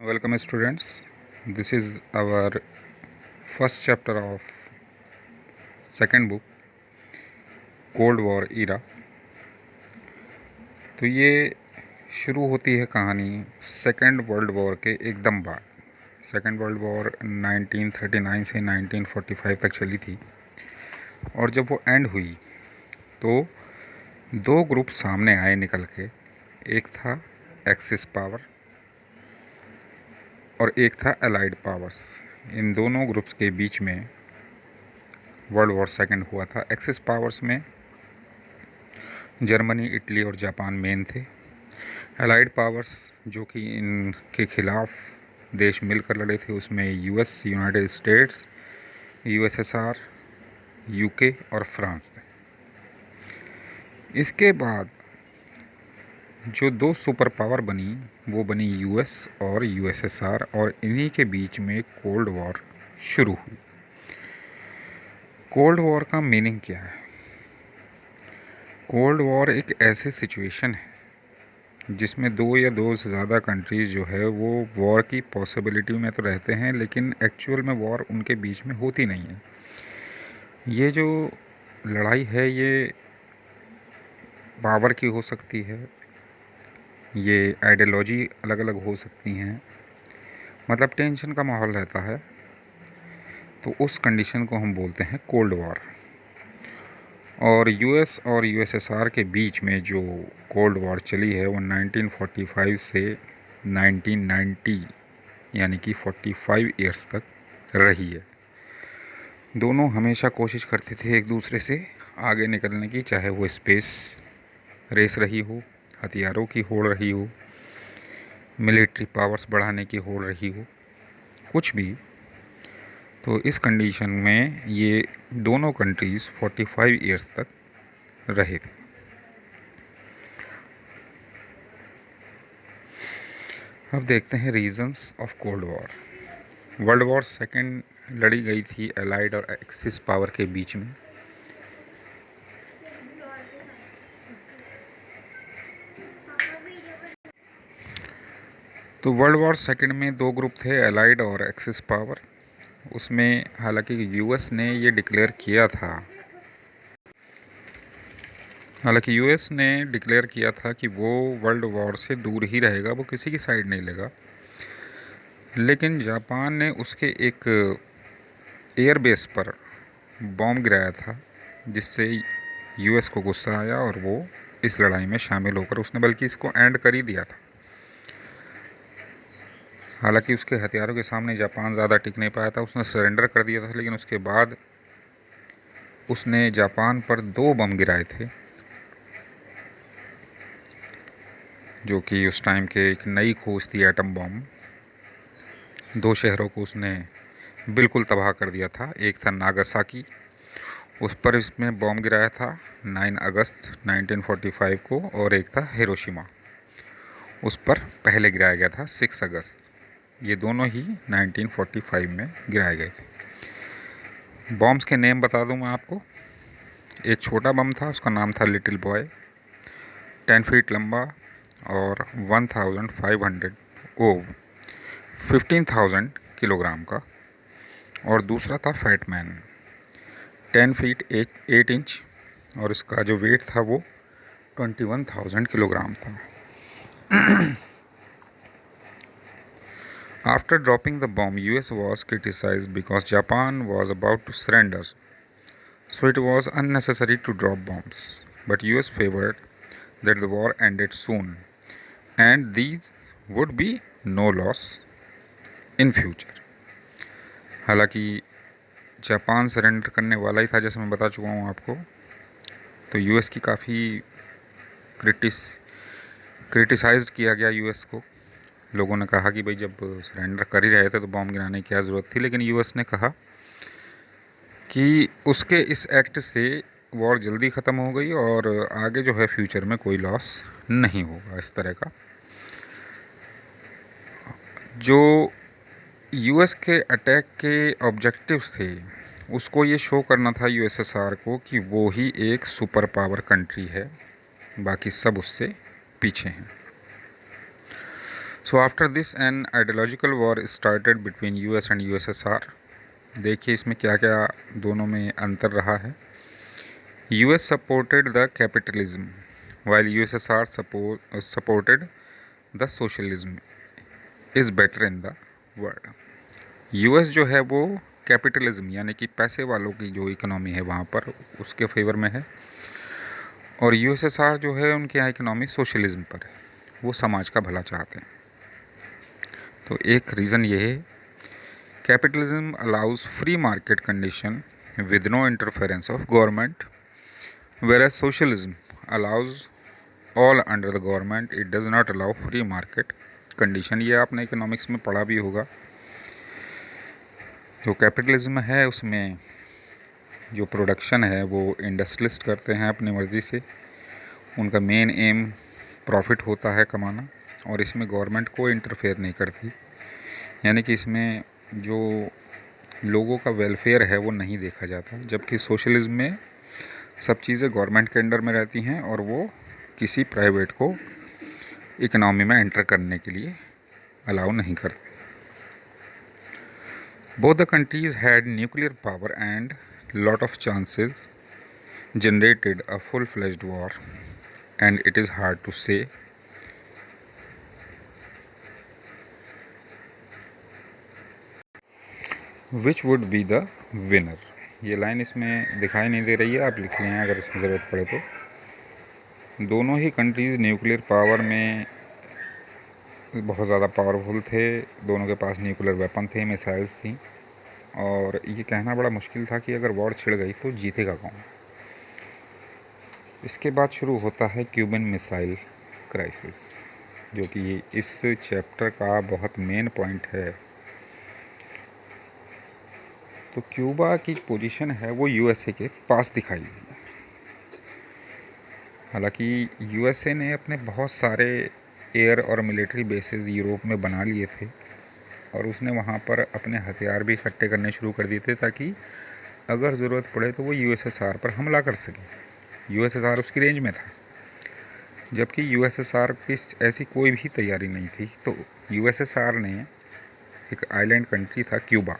Welcome students. This is our first chapter of second book cold war era. तो ये शुरू होती है कहानी सेकेंड वर्ल्ड वॉर के एकदम बाद। सेकेंड वर्ल्ड वॉर 1939 से 1945 तक चली थी और जब वो एंड हुई तो दो ग्रुप सामने आए निकल के। एक था एक्सिस पावर और एक था अलाइड पावर्स। इन दोनों ग्रुप्स के बीच में वर्ल्ड वॉर सेकेंड हुआ था। एक्सिस पावर्स में जर्मनी, इटली और जापान मेन थे। अलाइड पावर्स जो कि इनके खिलाफ देश मिलकर लड़े थे, उसमें US, United states, USSR, UK और फ्रांस थे। इसके बाद जो दो सुपर पावर बनी वो बनी यूएस और यूएसएसआर, और इन्हीं के बीच में कोल्ड वॉर शुरू हुई। कोल्ड वॉर का मीनिंग क्या है? कोल्ड वॉर एक ऐसी सिचुएशन है जिसमें दो या दो से ज़्यादा कंट्रीज़ जो है वो वॉर की पॉसिबिलिटी में तो रहते हैं, लेकिन एक्चुअल में वॉर उनके बीच में होती नहीं है। ये जो लड़ाई है ये पावर की हो सकती है, ये आइडियोलॉजी अलग अलग हो सकती हैं, मतलब टेंशन का माहौल रहता है। तो उस कंडीशन को हम बोलते हैं कोल्ड वॉर। और यूएस और यूएसएसआर के बीच में जो कोल्ड वॉर चली है वो 1945 से 1990 यानी कि 45 ईयर्स तक रही है। दोनों हमेशा कोशिश करते थे एक दूसरे से आगे निकलने की, चाहे वो स्पेस रेस रही हो, हथियारों की होड़ रही हो, मिलिट्री पावर्स बढ़ाने की होड़ रही हो, कुछ भी। तो इस कंडीशन में ये दोनों कंट्रीज़ 45 ईयर्स तक रहे थे। अब देखते हैं reasons of cold war. World war second लड़ी गई थी एलाइड और एक्सिस पावर के बीच में। तो वर्ल्ड वॉर सेकेंड में दो ग्रुप थे, एलाइड और एक्सिस पावर। उसमें हालांकि यूएस ने ये डिक्लेयर किया था कि वो वर्ल्ड वॉर से दूर ही रहेगा, वो किसी की साइड नहीं लेगा। लेकिन जापान ने उसके एक एयरबेस पर बॉम्ब गिराया था, जिससे यूएस को गुस्सा आया और वो इस लड़ाई में शामिल होकर उसने बल्कि इसको एंड कर ही दिया था। हालांकि उसके हथियारों के सामने जापान ज़्यादा टिक नहीं पाया था, उसने सरेंडर कर दिया था। लेकिन उसके बाद उसने जापान पर दो बम गिराए थे, जो कि उस टाइम के एक नई खोज थी, एटम बॉम्ब। दो शहरों को उसने बिल्कुल तबाह कर दिया था। एक था नागासाकी, उस पर इसमें बॉम्ब गिराया था 9 अगस्त 1945 को, और एक था हिरोशिमा, उस पर पहले गिराया गया था 6 अगस्त। ये दोनों ही 1945 में गिराए गए थे। बॉम्ब्स के नेम बता दूं मैं आपको। एक छोटा बम था, उसका नाम था लिटिल बॉय, 10 फीट लंबा और 15,000 किलोग्राम का। और दूसरा था फैट मैन, 10 फीट 8 इंच, और इसका जो वेट था वो 21,000 किलोग्राम था। After dropping the bomb, US was criticized because Japan was about to surrender, so it was unnecessary to drop bombs. But US favored that the war ended soon and these would be no loss in future. हालांकि Japan surrender करने वाला ही था, जैसे मैं बता चुका हूँ आपको। तो यूएस की काफ़ी क्रिटिसाइज्ड किया गया यूएस को। लोगों ने कहा कि भाई जब सरेंडर कर ही रहे थे तो बॉम्ब गिराने की क्या ज़रूरत थी। लेकिन यूएस ने कहा कि उसके इस एक्ट से वॉर जल्दी ख़त्म हो गई और आगे जो है फ्यूचर में कोई लॉस नहीं होगा इस तरह का। जो यूएस के अटैक के ऑब्जेक्टिव्स थे उसको ये शो करना था यूएसएसआर को कि वो ही एक सुपर पावर कंट्री है, बाकी सब उससे पीछे हैं। So after this an ideological war started between US and USSR. देखिए इसमें क्या क्या दोनों में अंतर रहा है। US supported the capitalism while USSR supported the socialism is better in the world। US जो है वो कैपिटलिज्म यानी कि पैसे वालों की जो इकोनॉमी है वहाँ पर उसके फेवर में है, और यूएसएसआर जो है उनकी यहाँ इकोनॉमी सोशलिज्म पर है, वो समाज का भला चाहते हैं। तो एक रीज़न ये है, capitalism allows free market condition with no interference of government, whereas socialism allows all under the government, it does not allow free market condition। ये आपने इकोनॉमिक्स में पढ़ा भी होगा। जो कैपिटलिज्म है उसमें जो प्रोडक्शन है वो इंडस्ट्रियलिस्ट करते हैं अपनी मर्ज़ी से, उनका मेन एम प्रॉफिट होता है कमाना, और इसमें गवर्नमेंट को इंटरफेयर नहीं करती, यानी कि इसमें जो लोगों का वेलफेयर है वो नहीं देखा जाता। जबकि सोशलिज्म में सब चीज़ें गवर्नमेंट के अंडर में रहती हैं और वो किसी प्राइवेट को इकोनॉमी में एंटर करने के लिए अलाउ नहीं करते। Both the countries had nuclear power and lot of chances generated a full fledged war, and it is hard to say which would be the winner. ये लाइन इसमें दिखाई नहीं दे रही है, आप लिख लें अगर इसमें ज़रूरत पड़े तो। दोनों ही कंट्रीज़ न्यूक्लियर पावर में बहुत ज़्यादा पावरफुल थे, दोनों के पास न्यूक्लियर वेपन थे, मिसाइल्स थी, और ये कहना बड़ा मुश्किल था कि अगर वॉर छिड़ गई तो जीतेगा कौन। इसके बाद शुरू होता है क्यूबन मिसाइल क्राइसिस, जो कि इस चैप्टर का बहुत मेन पॉइंट है। तो क्यूबा की पोजीशन है वो यूएसए के पास दिखाई गई है। हालांकि यूएसए ने अपने बहुत सारे एयर और मिलिट्री बेसेस यूरोप में बना लिए थे, और उसने वहाँ पर अपने हथियार भी इकट्ठे करने शुरू कर दिए थे ताकि अगर ज़रूरत पड़े तो वो यूएसएसआर पर हमला कर सके। यूएसएसआर उसकी रेंज में था, जबकि यूएसएसआर की ऐसी कोई भी तैयारी नहीं थी। तो यूएसएसआर ने एक आइलैंड कंट्री था क्यूबा,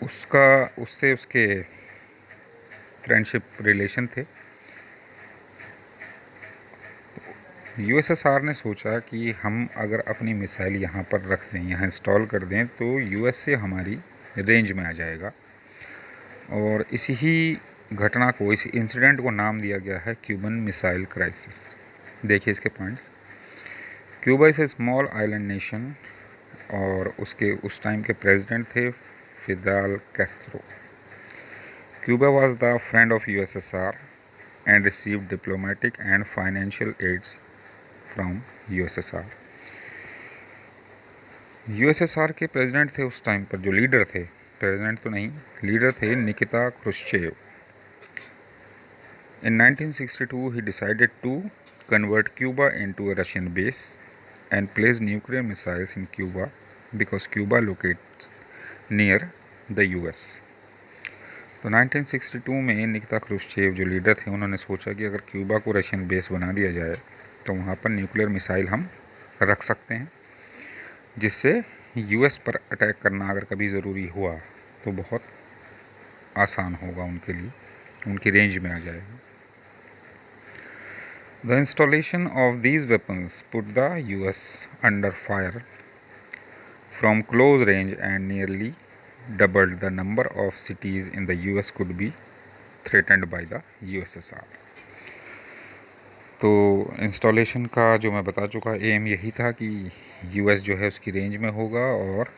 उससे उसके फ्रेंडशिप रिलेशन थे। यूएसएसआर ने सोचा कि हम अगर अपनी मिसाइल यहाँ पर रख दें, यहाँ इंस्टॉल कर दें, तो यूएस से हमारी रेंज में आ जाएगा, और इसी ही घटना को, इस इंसिडेंट को नाम दिया गया है क्यूबन मिसाइल क्राइसिस। देखिए इसके points. Cuba is a small island nation, और उसके उस टाइम के प्रेसिडेंट थे Fidel Castro. Cuba was the friend of USSR and received diplomatic and financial aids from USSR. USSR के प्रेसिडेंट थे उस टाइम पर, जो लीडर थे, प्रेसिडेंट तो नहीं, लीडर थे Nikita Khrushchev. In 1962 he decided to convert Cuba into a Russian base and place nuclear missiles in Cuba because Cuba locates near the US। तो 1962 में निकिता क्रुश्चेव जो लीडर थे, उन्होंने सोचा कि अगर क्यूबा को रशियन बेस बना दिया जाए तो वहाँ पर न्यूक्लियर मिसाइल हम रख सकते हैं, जिससे यूएस पर अटैक करना अगर कभी ज़रूरी हुआ तो बहुत आसान होगा उनके लिए, उनकी रेंज में आ जाएगा। The installation of these weapons put the US under fire from close range and nearly doubled the number of cities in the US could be threatened by the USSR। तो इंस्टॉलेशन का जो मैं बता चुका M यही था कि US जो है उसकी रेंज में होगा और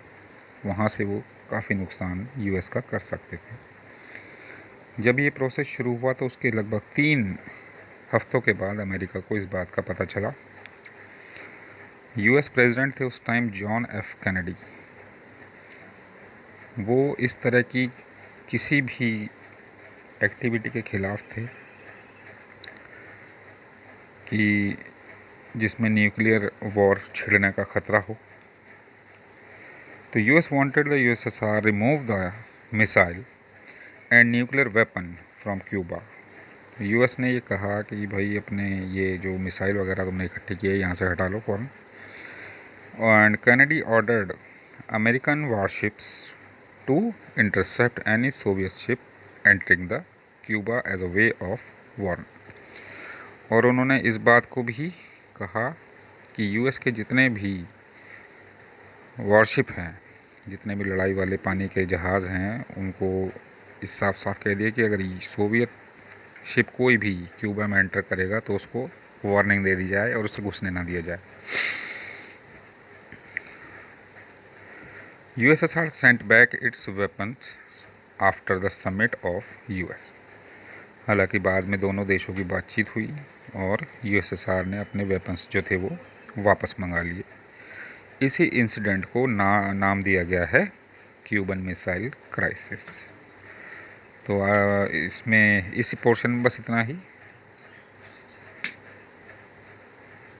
वहाँ से वो काफ़ी नुकसान यूएस का कर सकते थे। जब ये प्रोसेस शुरू हुआ तो उसके लगभग 3 हफ्तों के बाद अमेरिका को इस बात का पता चला। यूएस प्रेसिडेंट थे उस टाइम जॉन एफ कैनेडी। वो इस तरह की किसी भी एक्टिविटी के खिलाफ थे कि जिसमें न्यूक्लियर वॉर छिड़ने का ख़तरा हो। तो US wanted the USSR remove the missile and nuclear weapon from Cuba. US ने ये कहा कि भाई अपने ये जो मिसाइल वगैरह तुमने इकट्ठी किए यहाँ से हटा लो फ़ौरन। And Kennedy ordered American warships to intercept any Soviet ship entering the Cuba as a way of war. और उन्होंने इस बात को भी कहा कि यूएस के जितने भी वॉरशिप हैं, जितने भी लड़ाई वाले पानी के जहाज़ हैं, उनको इस साफ साफ कह दिया कि अगर सोवियत शिप कोई भी क्यूबा में एंटर करेगा तो उसको वार्निंग दे दी जाए और उसे घुसने ना दिया जाए। USSR Saint back it's weapons after the summit of US. हालांकि बाद में दोनों देशों की बातचीत हुई और यूएसएसआर ने अपने वेपन्स जो थे वो वापस मंगा लिए। इसी इंसिडेंट को नाम दिया गया है क्यूबन मिसाइल क्राइसिस। तो इसमें इसी पोर्शन में बस इतना ही।